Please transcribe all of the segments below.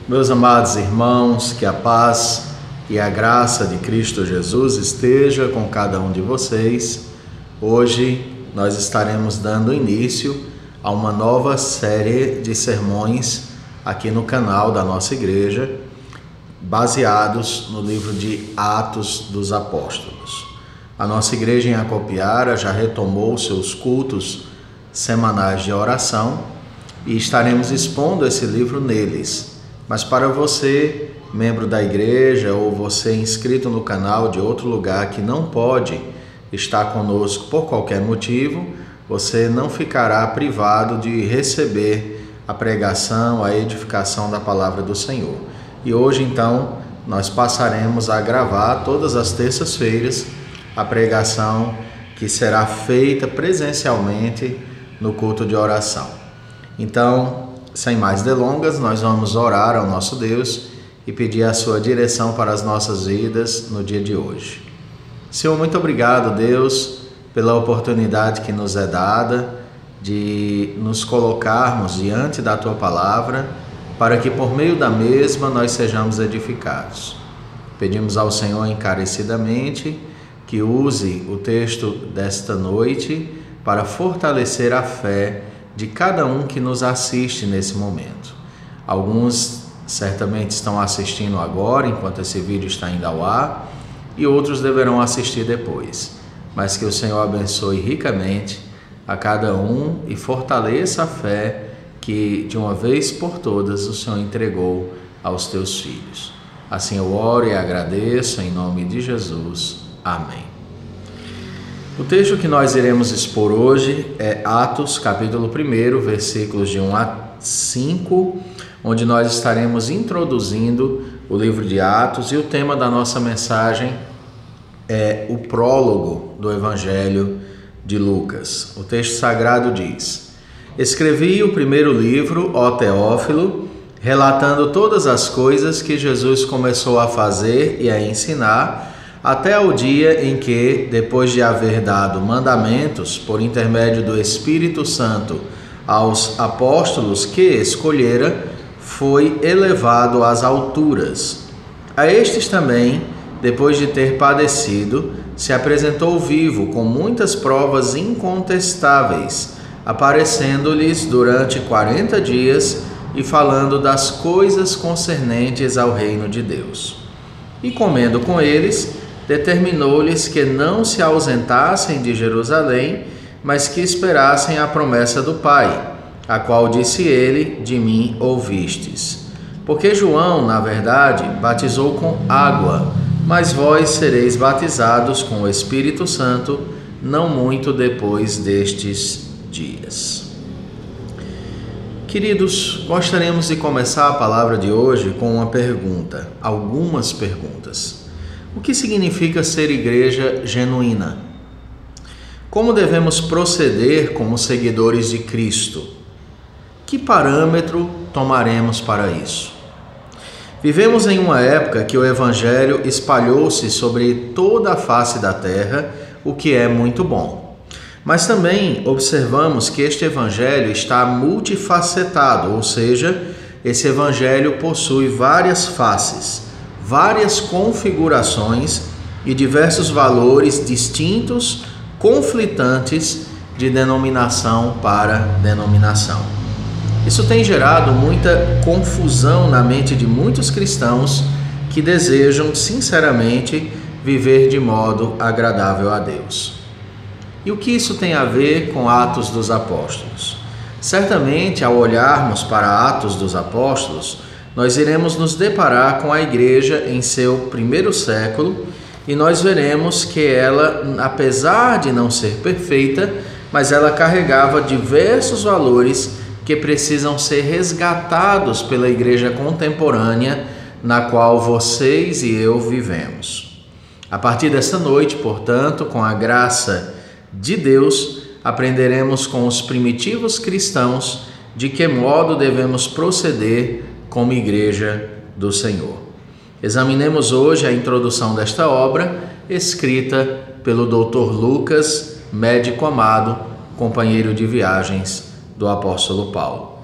Meus amados irmãos, que a paz e a graça de Cristo Jesus esteja com cada um de vocês. Hoje nós estaremos dando início a uma nova série de sermões aqui no canal da nossa igreja, baseados no livro de Atos dos Apóstolos. A nossa igreja em Acopiara já retomou seus cultos semanais de oração e estaremos expondo esse livro neles. Mas para você, membro da igreja, ou você inscrito no canal de outro lugar que não pode estar conosco por qualquer motivo, você não ficará privado de receber a pregação, a edificação da palavra do Senhor. E hoje, então, nós passaremos a gravar todas as terças-feiras a pregação que será feita presencialmente no culto de oração. Então, sem mais delongas, nós vamos orar ao nosso Deus e pedir a sua direção para as nossas vidas no dia de hoje. Senhor, muito obrigado, Deus, pela oportunidade que nos é dada de nos colocarmos diante da Tua palavra, para que por meio da mesma nós sejamos edificados. Pedimos ao Senhor encarecidamente que use o texto desta noite para fortalecer a fé de cada um que nos assiste nesse momento. Alguns certamente estão assistindo agora, enquanto esse vídeo está indo ao ar, e outros deverão assistir depois. Mas que o Senhor abençoe ricamente a cada um e fortaleça a fé que, de uma vez por todas, o Senhor entregou aos teus filhos. Assim eu oro e agradeço em nome de Jesus. Amém. O texto que nós iremos expor hoje é Atos, capítulo 1, versículos de 1 a 5, onde nós estaremos introduzindo o livro de Atos, e o tema da nossa mensagem é o prólogo do Evangelho de Lucas. O texto sagrado diz: Escrevi o primeiro livro, ó Teófilo, relatando todas as coisas que Jesus começou a fazer e a ensinar, até ao dia em que, depois de haver dado mandamentos por intermédio do Espírito Santo aos apóstolos que escolhera, foi elevado às alturas. A estes também, depois de ter padecido, se apresentou vivo com muitas provas incontestáveis, aparecendo-lhes durante 40 dias e falando das coisas concernentes ao reino de Deus. E comendo com eles, determinou-lhes que não se ausentassem de Jerusalém, mas que esperassem a promessa do Pai, a qual disse ele: de mim ouvistes. Porque João, na verdade, batizou com água, mas vós sereis batizados com o Espírito Santo, não muito depois destes dias. Queridos, gostaríamos de começar a palavra de hoje com uma pergunta, algumas perguntas. O que significa ser igreja genuína? Como devemos proceder como seguidores de Cristo? Que parâmetro tomaremos para isso? Vivemos em uma época que o Evangelho espalhou-se sobre toda a face da terra, o que é muito bom. Mas também observamos que este Evangelho está multifacetado, ou seja, esse Evangelho possui várias faces, várias configurações e diversos valores distintos, conflitantes de denominação para denominação. Isso tem gerado muita confusão na mente de muitos cristãos que desejam, sinceramente, viver de modo agradável a Deus. E o que isso tem a ver com Atos dos Apóstolos? Certamente, ao olharmos para Atos dos Apóstolos, nós iremos nos deparar com a igreja em seu primeiro século e nós veremos que ela, apesar de não ser perfeita, mas ela carregava diversos valores que precisam ser resgatados pela igreja contemporânea na qual vocês e eu vivemos. A partir desta noite, portanto, com a graça de Deus, aprenderemos com os primitivos cristãos de que modo devemos proceder como igreja do Senhor. Examinemos hoje a introdução desta obra, escrita pelo Dr. Lucas, médico amado, companheiro de viagens do apóstolo Paulo.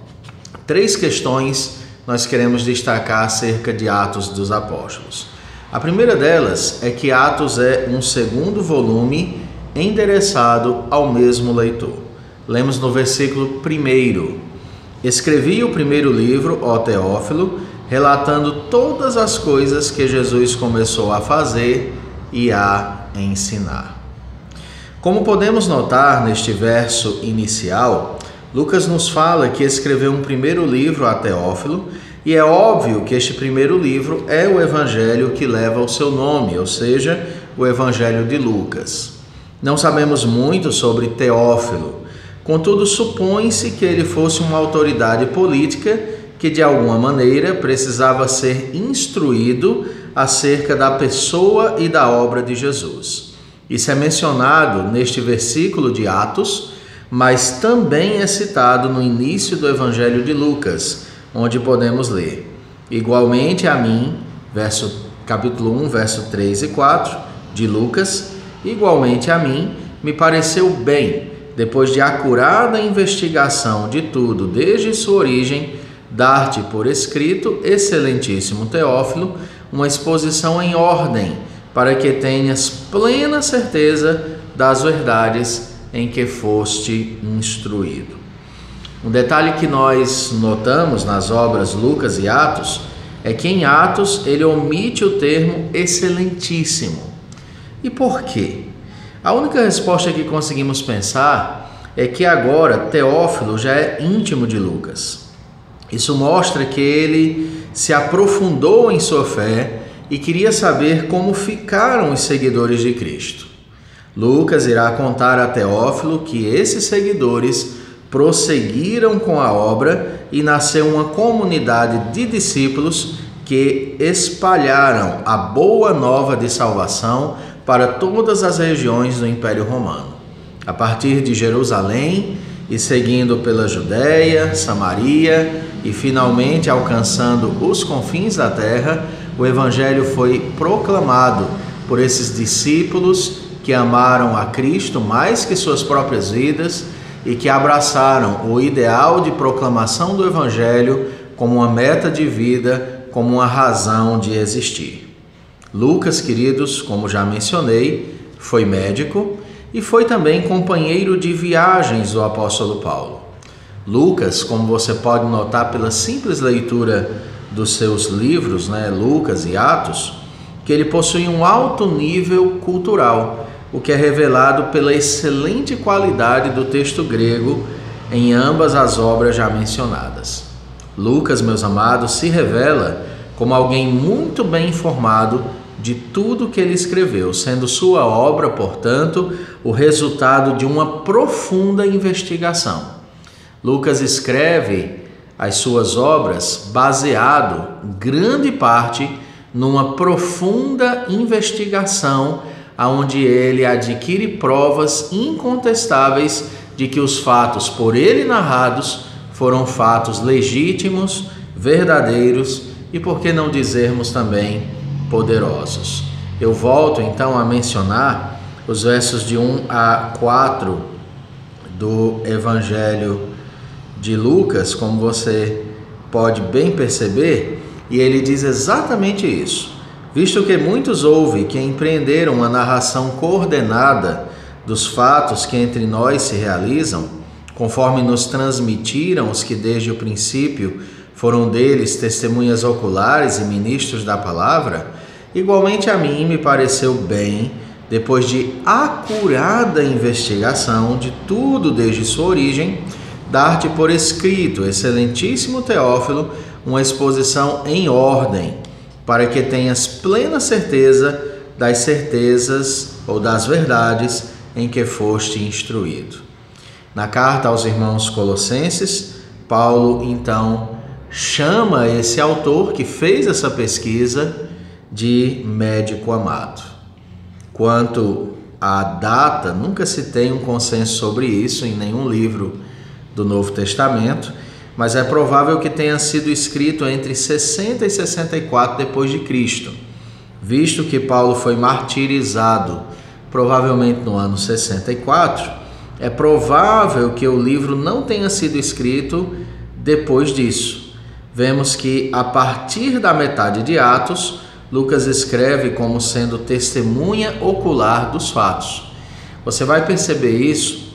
3 questões nós queremos destacar acerca de Atos dos Apóstolos. A primeira delas é que Atos é um segundo volume endereçado ao mesmo leitor. Lemos no versículo 1: Escrevi o primeiro livro, ó Teófilo, relatando todas as coisas que Jesus começou a fazer e a ensinar. Como podemos notar neste verso inicial, Lucas nos fala que escreveu um primeiro livro a Teófilo, e é óbvio que este primeiro livro é o evangelho que leva o seu nome, ou seja, o Evangelho de Lucas. Não sabemos muito sobre Teófilo, contudo supõe-se que ele fosse uma autoridade política que de alguma maneira precisava ser instruído acerca da pessoa e da obra de Jesus. Isso é mencionado neste versículo de Atos, mas também é citado no início do Evangelho de Lucas, onde podemos ler: Igualmente a mim, capítulo 1, verso 3 e 4 de Lucas, igualmente a mim me pareceu bem, depois de acurada investigação de tudo desde sua origem, dar-te por escrito, excelentíssimo Teófilo, uma exposição em ordem, para que tenhas plena certeza das verdades em que foste instruído. Um detalhe que nós notamos nas obras Lucas e Atos é que em Atos ele omite o termo excelentíssimo. E por quê? A única resposta que conseguimos pensar é que agora Teófilo já é íntimo de Lucas. Isso mostra que ele se aprofundou em sua fé e queria saber como ficaram os seguidores de Cristo. Lucas irá contar a Teófilo que esses seguidores prosseguiram com a obra e nasceu uma comunidade de discípulos que espalharam a boa nova de salvação para todas as regiões do Império Romano. A partir de Jerusalém e seguindo pela Judéia, Samaria e finalmente alcançando os confins da terra, o Evangelho foi proclamado por esses discípulos que amaram a Cristo mais que suas próprias vidas e que abraçaram o ideal de proclamação do Evangelho como uma meta de vida, como uma razão de existir. Lucas, queridos, como já mencionei, foi médico e foi também companheiro de viagens do apóstolo Paulo. Lucas, como você pode notar pela simples leitura dos seus livros, Lucas e Atos, que ele possui um alto nível cultural, o que é revelado pela excelente qualidade do texto grego em ambas as obras já mencionadas. Lucas, meus amados, se revela como alguém muito bem informado de tudo que ele escreveu, sendo sua obra, portanto, o resultado de uma profunda investigação. Lucas escreve as suas obras baseado, grande parte, numa profunda investigação onde ele adquire provas incontestáveis de que os fatos por ele narrados foram fatos legítimos, verdadeiros e, por que não dizermos também, poderosos. Eu volto então a mencionar os versos de 1 a 4 do Evangelho de Lucas, como você pode bem perceber, e ele diz exatamente isso. Visto que muitos houve que empreenderam uma narração coordenada dos fatos que entre nós se realizam, conforme nos transmitiram os que desde o princípio foram deles testemunhas oculares e ministros da palavra, igualmente a mim me pareceu bem, depois de acurada investigação de tudo desde sua origem, dar-te por escrito, excelentíssimo Teófilo, uma exposição em ordem, para que tenhas plena certeza das certezas ou das verdades em que foste instruído. Na carta aos irmãos colossenses, Paulo então chama esse autor que fez essa pesquisa de médico amado. Quanto à data, nunca se tem um consenso sobre isso em nenhum livro do Novo Testamento, mas é provável que tenha sido escrito entre 60 e 64 depois de Cristo, visto que Paulo foi martirizado provavelmente no ano 64, é provável que o livro não tenha sido escrito depois disso, vemos que a partir da metade de Atos, Lucas escreve como sendo testemunha ocular dos fatos. Você vai perceber isso.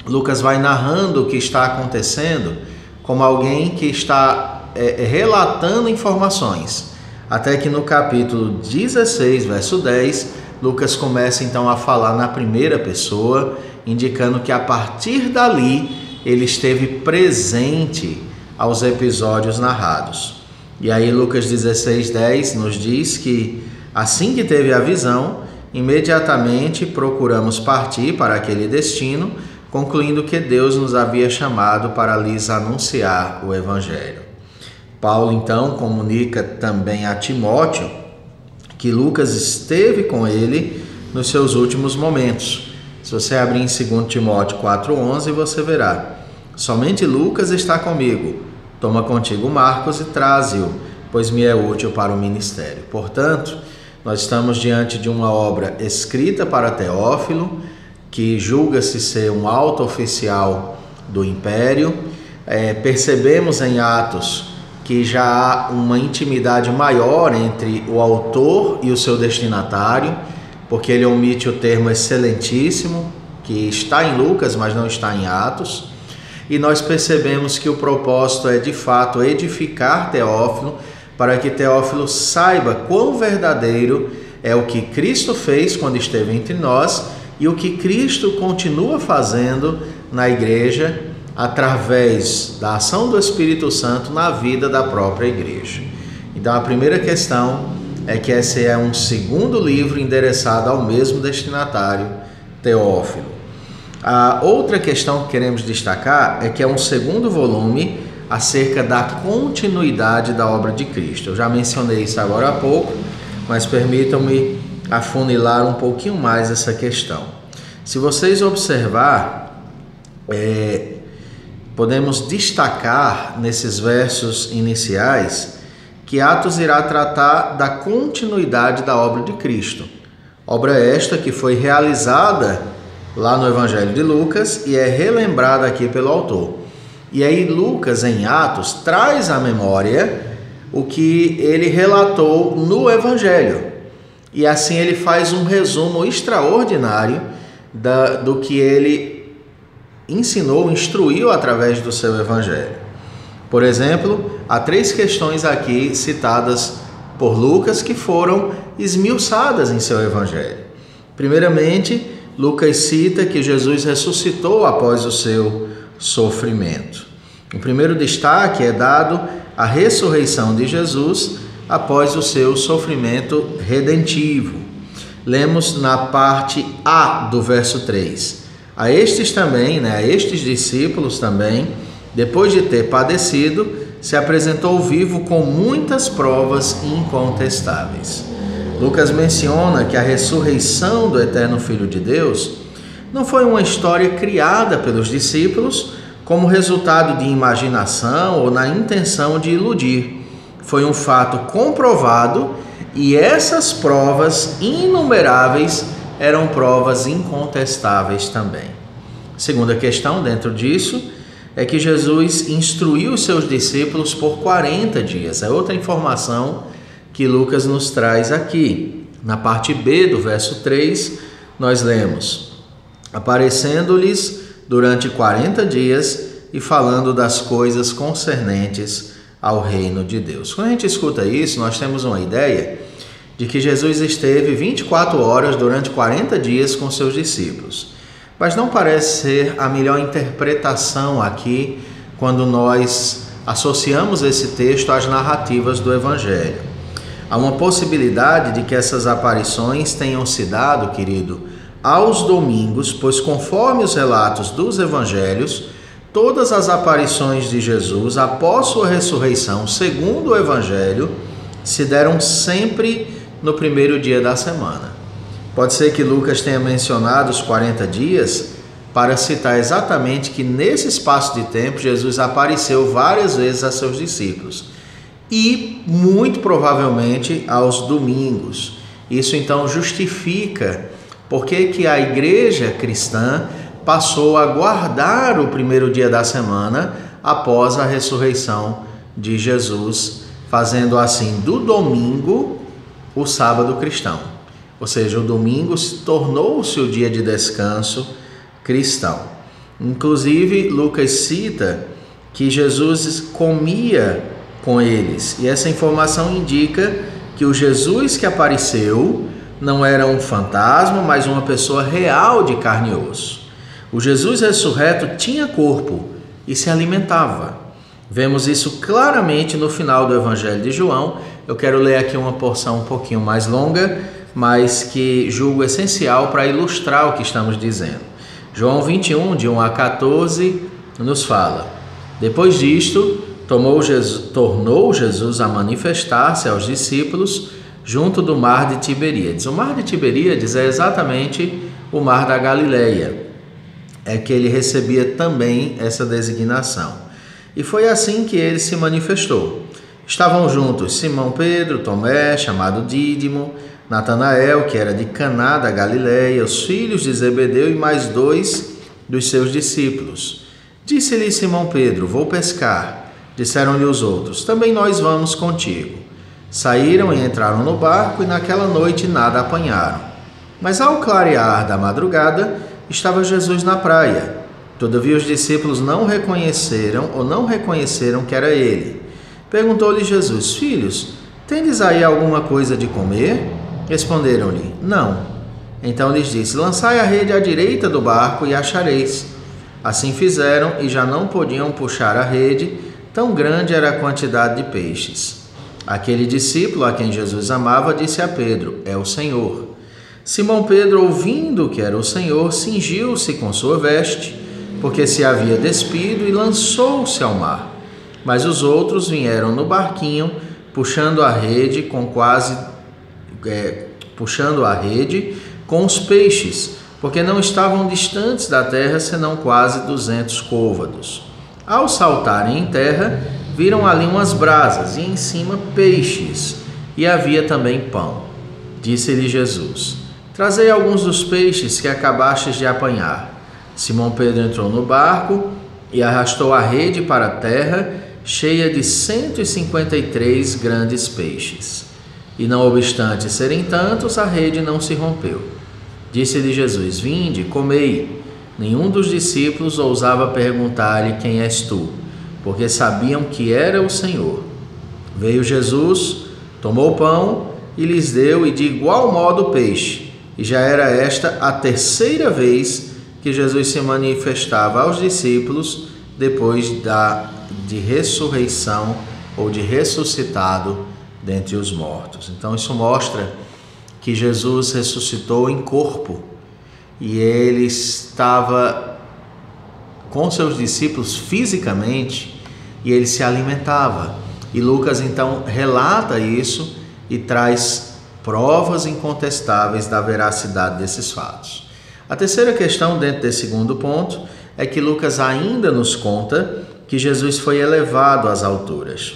Lucas vai narrando o que está acontecendo como alguém que está relatando informações. Até que no capítulo 16, verso 10, Lucas começa então a falar na primeira pessoa, indicando que a partir dali ele esteve presente aos episódios narrados. E aí Lucas 16:10 nos diz que assim que teve a visão, imediatamente procuramos partir para aquele destino, concluindo que Deus nos havia chamado para lhes anunciar o Evangelho. Paulo então comunica também a Timóteo que Lucas esteve com ele nos seus últimos momentos. Se você abrir em 2 Timóteo 4:11, você verá: somente Lucas está comigo. Toma contigo Marcos e traze-o, pois me é útil para o ministério. Portanto, nós estamos diante de uma obra escrita para Teófilo, que julga-se ser um alto oficial do império. Percebemos em Atos que já há uma intimidade maior entre o autor e o seu destinatário, porque ele omite o termo excelentíssimo, que está em Lucas, mas não está em Atos. E nós percebemos que o propósito é de fato edificar Teófilo, para que Teófilo saiba quão verdadeiro é o que Cristo fez quando esteve entre nós e o que Cristo continua fazendo na igreja através da ação do Espírito Santo na vida da própria igreja. Então a primeira questão é que esse é um segundo livro endereçado ao mesmo destinatário, Teófilo. A outra questão que queremos destacar é que é um segundo volume acerca da continuidade da obra de Cristo. Eu já mencionei isso agora há pouco, mas permitam-me afunilar um pouquinho mais essa questão. Se vocês observar, podemos destacar nesses versos iniciais que Atos irá tratar da continuidade da obra de Cristo. Obra esta que foi realizada lá no Evangelho de Lucas e é relembrada aqui pelo autor. E aí Lucas, em Atos, traz à memória o que ele relatou no Evangelho. E assim ele faz um resumo extraordinário do que ele ensinou, instruiu através do seu Evangelho. Por exemplo, há 3 questões aqui citadas por Lucas que foram esmiuçadas em seu Evangelho. Primeiramente, Lucas cita que Jesus ressuscitou após o seu sofrimento. O primeiro destaque é dado à ressurreição de Jesus após o seu sofrimento redentivo. Lemos na parte A do verso 3. A estes também, a estes discípulos também, depois de ter padecido, se apresentou vivo com muitas provas incontestáveis. Lucas menciona que a ressurreição do eterno Filho de Deus não foi uma história criada pelos discípulos como resultado de imaginação ou na intenção de iludir. Foi um fato comprovado e essas provas inumeráveis eram provas incontestáveis também. Segunda questão dentro disso é que Jesus instruiu os seus discípulos por 40 dias. É outra informação que Lucas nos traz aqui. Na parte B do verso 3, nós lemos: aparecendo-lhes durante 40 dias e falando das coisas concernentes ao reino de Deus. Quando a gente escuta isso, nós temos uma ideia de que Jesus esteve 24 horas durante 40 dias com seus discípulos. Mas não parece ser a melhor interpretação aqui quando nós associamos esse texto às narrativas do Evangelho. Há uma possibilidade de que essas aparições tenham se dado, querido, aos domingos, pois conforme os relatos dos Evangelhos, todas as aparições de Jesus após sua ressurreição, segundo o Evangelho, se deram sempre no primeiro dia da semana. Pode ser que Lucas tenha mencionado os 40 dias para citar exatamente que nesse espaço de tempo Jesus apareceu várias vezes a seus discípulos e muito provavelmente aos domingos. Isso então justifica por que a igreja cristã passou a guardar o primeiro dia da semana após a ressurreição de Jesus, fazendo assim do domingo o sábado cristão. Ou seja, o domingo tornou-se o dia de descanso cristão. Inclusive, Lucas cita que Jesus comia com eles. E essa informação indica que o Jesus que apareceu não era um fantasma, mas uma pessoa real de carne e osso. O Jesus ressurreto tinha corpo e se alimentava. Vemos isso claramente no final do Evangelho de João. Eu quero ler aqui uma porção um pouquinho mais longa, mas que julgo essencial para ilustrar o que estamos dizendo. João 21, de 1 a 14, nos fala: Depois disto, tornou Jesus a manifestar-se aos discípulos junto do mar de Tiberíades. O mar de Tiberíades é exatamente o mar da Galileia. É que ele recebia também essa designação. E foi assim que ele se manifestou. Estavam juntos Simão Pedro, Tomé, chamado Dídimo, Natanael, que era de Caná da Galileia, os filhos de Zebedeu e mais 2 dos seus discípulos. Disse-lhe Simão Pedro: Vou pescar. Disseram-lhe os outros: Também nós vamos contigo. Saíram e entraram no barco e naquela noite nada apanharam. Mas ao clarear da madrugada, estava Jesus na praia. Todavia os discípulos não reconheceram que era ele. Perguntou-lhe Jesus: Filhos, tendes aí alguma coisa de comer? Responderam-lhe: Não. Então lhes disse: Lançai a rede à direita do barco e achareis. Assim fizeram e já não podiam puxar a rede, tão grande era a quantidade de peixes. Aquele discípulo a quem Jesus amava disse a Pedro: É o Senhor. Simão Pedro, ouvindo que era o Senhor, cingiu-se com sua veste, porque se havia despido, e lançou-se ao mar. Mas os outros vieram no barquinho, puxando a rede com os peixes, porque não estavam distantes da terra, senão quase 200 côvados. Ao saltarem em terra, viram ali umas brasas, e em cima peixes, e havia também pão. Disse-lhe Jesus: Trazei alguns dos peixes que acabastes de apanhar. Simão Pedro entrou no barco e arrastou a rede para a terra, cheia de 153 grandes peixes. E não obstante serem tantos, a rede não se rompeu. Disse-lhe Jesus: Vinde, comei. Nenhum dos discípulos ousava perguntar-lhe: Quem és tu? Porque sabiam que era o Senhor. Veio Jesus, tomou o pão e lhes deu, e de igual modo o peixe. E já era esta a terceira vez que Jesus se manifestava aos discípulos depois de ressurreição ou de ressuscitado dentre os mortos. Então isso mostra que Jesus ressuscitou em corpo e ele estava com seus discípulos fisicamente e ele se alimentava. E Lucas então relata isso e traz provas incontestáveis da veracidade desses fatos. A terceira questão dentro desse segundo ponto é que Lucas ainda nos conta que Jesus foi elevado às alturas.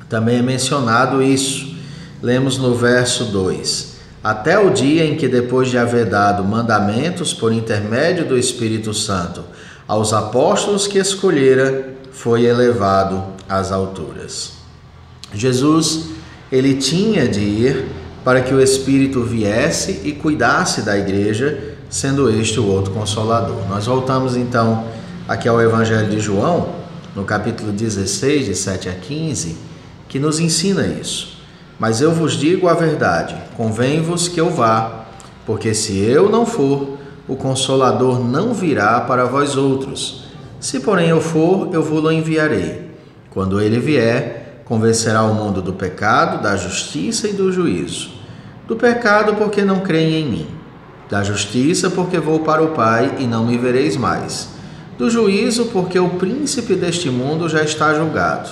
Também é mencionado isso. Lemos no verso 2: Até o dia em que, depois de haver dado mandamentos por intermédio do Espírito Santo aos apóstolos que escolhera, foi elevado às alturas. Jesus, ele tinha de ir para que o Espírito viesse e cuidasse da igreja, sendo este o outro Consolador. Nós voltamos então aqui ao Evangelho de João, no capítulo 16, de 7 a 15, que nos ensina isso. Mas eu vos digo a verdade, convém-vos que eu vá, porque se eu não for, o Consolador não virá para vós outros. Se porém eu for, eu vos-lo enviarei. Quando ele vier, convencerá o mundo do pecado, da justiça e do juízo. Do pecado, porque não creem em mim. Da justiça, porque vou para o Pai e não me vereis mais. Do juízo, porque o príncipe deste mundo já está julgado.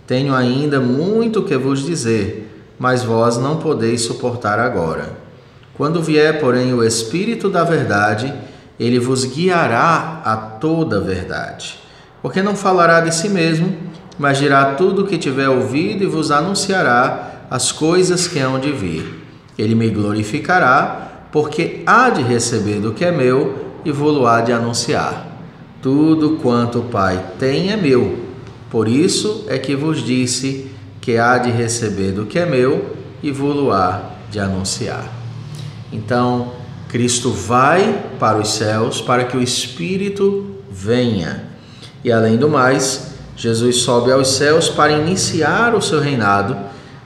Tenho ainda muito que vos dizer, mas vós não podeis suportar agora. Quando vier, porém, o Espírito da verdade, ele vos guiará a toda a verdade. Porque não falará de si mesmo, mas dirá tudo o que tiver ouvido e vos anunciará as coisas que hão de vir. Ele me glorificará, porque há de receber do que é meu e vou-lo há de anunciar. Tudo quanto o Pai tem é meu. Por isso é que vos disse que há de receber do que é meu e vou-lo há de anunciar. Então, Cristo vai para os céus para que o Espírito venha. E além do mais, Jesus sobe aos céus para iniciar o seu reinado,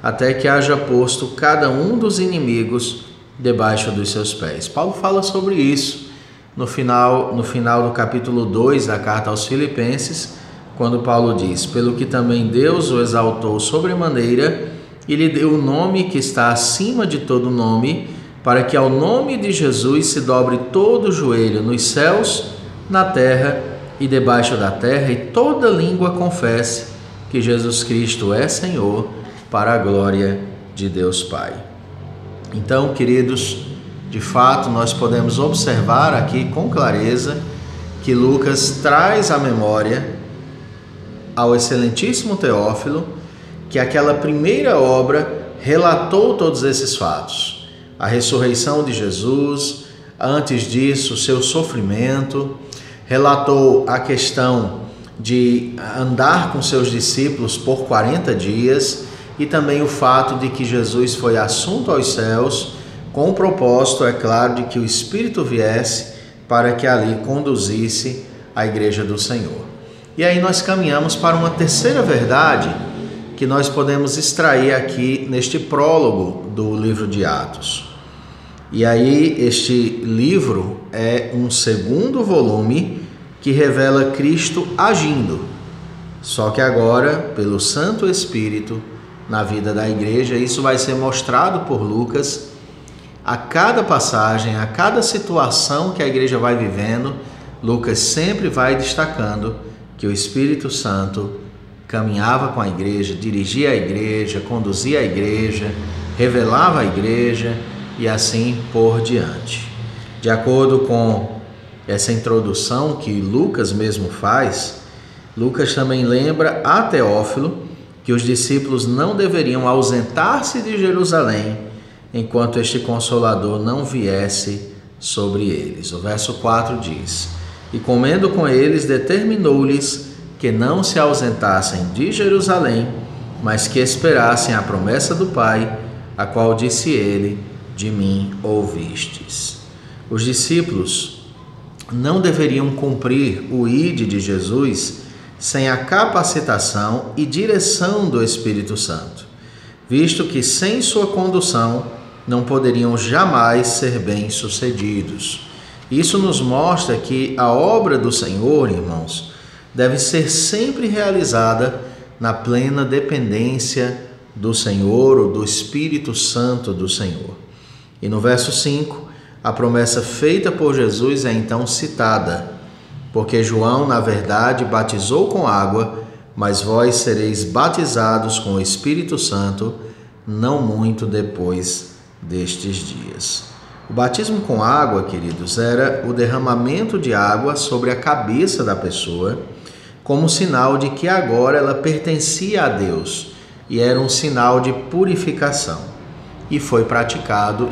até que haja posto cada um dos inimigos debaixo dos seus pés. Paulo fala sobre isso no final do capítulo 2 da carta aos Filipenses, quando Paulo diz: pelo que também Deus o exaltou sobremaneira e lhe deu o nome que está acima de todo nome, para que ao nome de Jesus se dobre todo o joelho nos céus, na terra e debaixo da terra, e toda língua confesse que Jesus Cristo é Senhor, para a glória de Deus Pai. Então, queridos, de fato, nós podemos observar aqui com clareza que Lucas traz à memória ao excelentíssimo Teófilo que aquela primeira obra relatou todos esses fatos. A ressurreição de Jesus, antes disso, o seu sofrimento, relatou a questão de andar com seus discípulos por 40 dias e também o fato de que Jesus foi assunto aos céus com o propósito, é claro, de que o Espírito viesse para que ali conduzisse a Igreja do Senhor. E aí nós caminhamos para uma terceira verdade que nós podemos extrair aqui neste prólogo do livro de Atos. E aí este livro é um segundo volume que revela Cristo agindo, só que agora pelo Santo Espírito na vida da igreja. Isso vai ser mostrado por Lucas a cada passagem, a cada situação que a igreja vai vivendo. Lucas sempre vai destacando que o Espírito Santo caminhava com a igreja, dirigia a igreja, conduzia a igreja, revelava a igreja e assim por diante. De acordo com essa introdução que Lucas mesmo faz, Lucas também lembra a Teófilo que os discípulos não deveriam ausentar-se de Jerusalém enquanto este Consolador não viesse sobre eles. O verso 4 diz: e comendo com eles, determinou-lhes que não se ausentassem de Jerusalém, mas que esperassem a promessa do Pai, a qual disse ele: de mim ouvistes. Os discípulos não deveriam cumprir o ide de Jesus sem a capacitação e direção do Espírito Santo, visto que sem sua condução não poderiam jamais ser bem-sucedidos. Isso nos mostra que a obra do Senhor, irmãos, deve ser sempre realizada na plena dependência do Senhor ou do Espírito Santo do Senhor. E no verso 5, a promessa feita por Jesus é então citada: porque João, na verdade, batizou com água, mas vós sereis batizados com o Espírito Santo não muito depois destes dias. O batismo com água, queridos, era o derramamento de água sobre a cabeça da pessoa, como sinal de que agora ela pertencia a Deus, e era um sinal de purificação. E foi praticado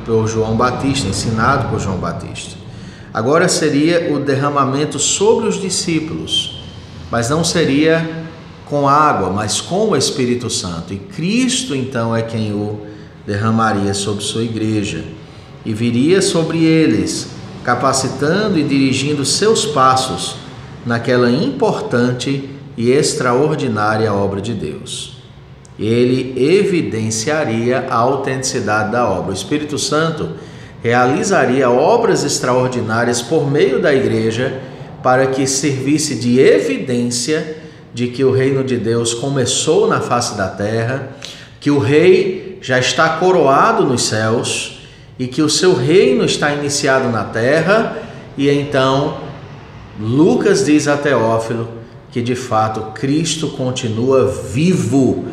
por João Batista, ensinado por João Batista. Agora seria o derramamento sobre os discípulos, mas não seria com água, mas com o Espírito Santo. E Cristo, então, é quem o derramaria sobre sua igreja e viria sobre eles, capacitando e dirigindo seus passos naquela importante e extraordinária obra de Deus. Ele evidenciaria a autenticidade da obra. O Espírito Santo realizaria obras extraordinárias por meio da igreja para que servisse de evidência de que o reino de Deus começou na face da terra, que o rei já está coroado nos céus e que o seu reino está iniciado na terra. E então Lucas diz a Teófilo que de fato Cristo continua vivo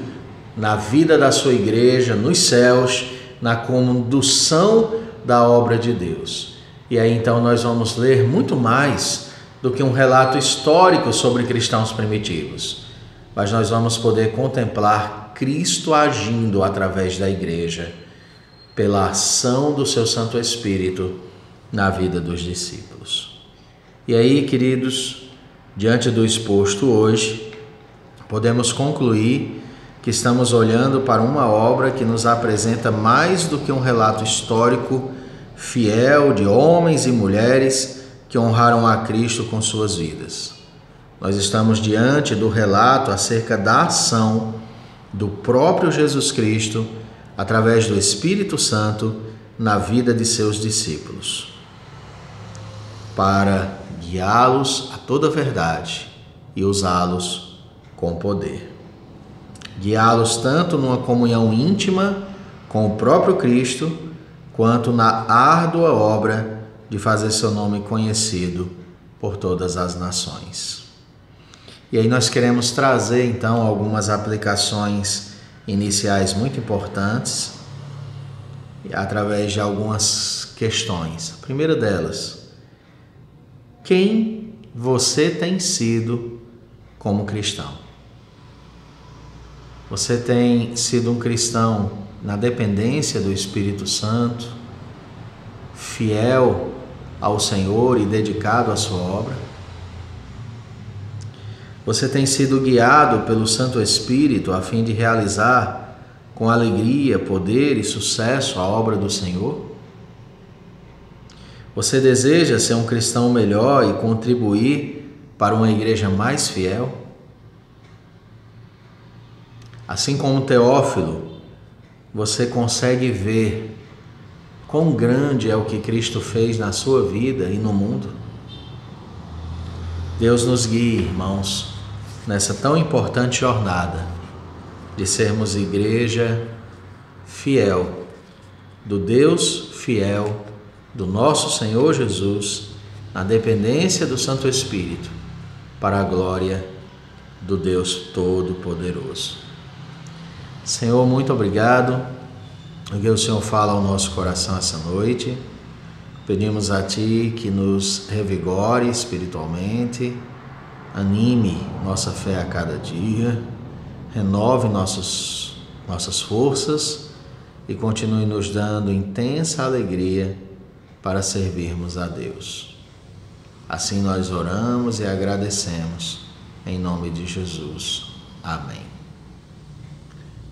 na vida da sua igreja, nos céus, na condução da obra de Deus. E aí então nós vamos ler muito mais do que um relato histórico sobre cristãos primitivos, mas nós vamos poder contemplar Cristo agindo através da igreja, pela ação do seu Santo Espírito na vida dos discípulos. E aí, queridos, diante do exposto hoje, podemos concluir que estamos olhando para uma obra que nos apresenta mais do que um relato histórico fiel de homens e mulheres que honraram a Cristo com suas vidas. Nós estamos diante do relato acerca da ação do próprio Jesus Cristo através do Espírito Santo na vida de seus discípulos, para guiá-los a toda a verdade e usá-los com poder. Guiá-los tanto numa comunhão íntima com o próprio Cristo, quanto na árdua obra de fazer seu nome conhecido por todas as nações. E aí nós queremos trazer então algumas aplicações iniciais muito importantes, através de algumas questões. A primeira delas: quem você tem sido como cristão? Você tem sido um cristão na dependência do Espírito Santo, fiel ao Senhor e dedicado à sua obra? Você tem sido guiado pelo Santo Espírito a fim de realizar com alegria, poder e sucesso a obra do Senhor? Você deseja ser um cristão melhor e contribuir para uma igreja mais fiel? Assim como Teófilo, você consegue ver quão grande é o que Cristo fez na sua vida e no mundo? Deus nos guie, irmãos, nessa tão importante jornada de sermos igreja fiel, do Deus fiel, do nosso Senhor Jesus, na dependência do Santo Espírito, para a glória do Deus Todo-Poderoso. Senhor, muito obrigado, porque o Senhor fala ao nosso coração essa noite. Pedimos a Ti que nos revigore espiritualmente, anime nossa fé a cada dia, renove nossas forças e continue nos dando intensa alegria para servirmos a Deus. Assim nós oramos e agradecemos, em nome de Jesus. Amém.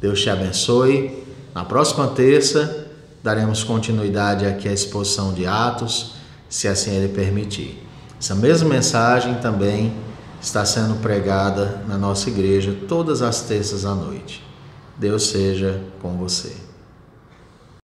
Deus te abençoe. Na próxima terça, daremos continuidade aqui à exposição de Atos, se assim Ele permitir. Essa mesma mensagem também está sendo pregada na nossa igreja todas as terças à noite. Deus seja com você.